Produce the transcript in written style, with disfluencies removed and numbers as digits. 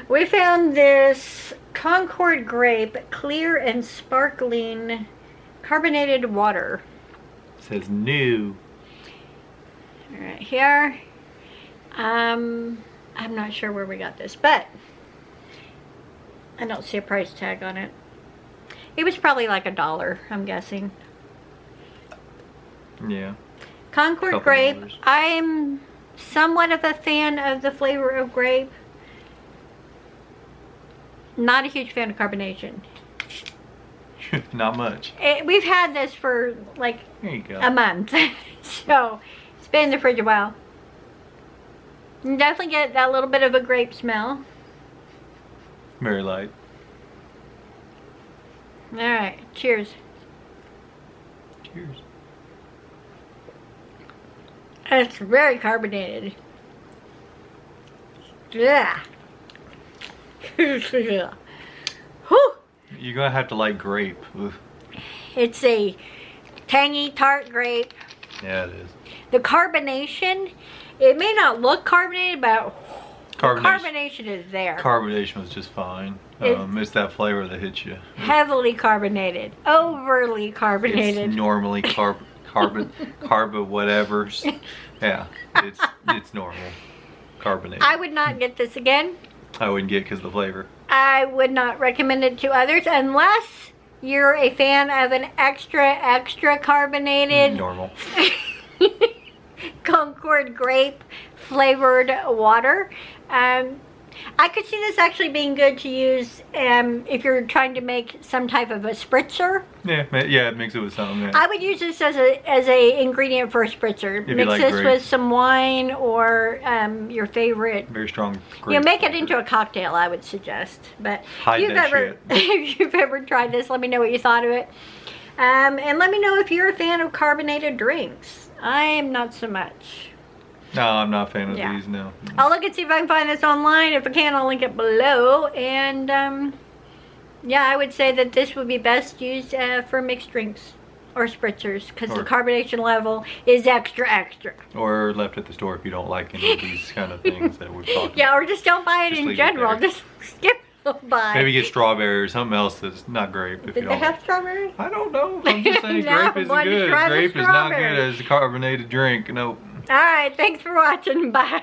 We found this Concord Grape clear and sparkling carbonated water. It says new. Right here. I'm not sure where we got this, but I don't see a price tag on it. It was probably like $1, I'm guessing. Yeah. Concord Grape. I'm somewhat of a fan of the flavor of grape. Not a huge fan of carbonation. Not much. We've had this for like There you go. a month. So it's been in the fridge a while. You definitely get that little bit of a grape smell. Very light. Alright, cheers. Cheers. It's very carbonated. Yeah. Whew. You're gonna have to like grape. Ugh. It's a tangy, tart grape. Yeah, it is. The carbonation, it may not look carbonated, but carbonation is there. Carbonation was just fine. It's that flavor that hits you. Heavily carbonated. Overly carbonated. It's normally carbo whatever's. Yeah, it's normal. Carbonated. I would not get this again. I wouldn't get it because of the flavor. I would not recommend it to others unless you're a fan of an extra carbonated Normal. Concord Grape flavored water. I could see this actually being good to use if you're trying to make some type of a spritzer. Yeah, mix it with something. Yeah. I would use this as a ingredient for a spritzer. If Mix like this grape. with some wine or your favorite. Very strong grape. You make it flavor. into a cocktail, I would suggest. But Hide that shit. if you've ever tried this, let me know what you thought of it. And let me know if you're a fan of carbonated drinks. I am not so much. No, I'm not a fan of Yeah. these, no. I'll look and see if I can find this online. If I can, I'll link it below. And yeah, I would say that this would be best used for mixed drinks or spritzers because the carbonation level is extra. Or left at the store if you don't like any of these kind of things that we've talked Yeah, about. or just don't buy it Just in leave it general. there. Just skip by. Maybe get strawberry or something else that's not grape. If Did you they don't have like. strawberries? I don't know. I'm just saying Now grape isn't one good. try the Grape is not good strawberry. as a carbonated drink. Nope. All right, thanks for watching. Bye.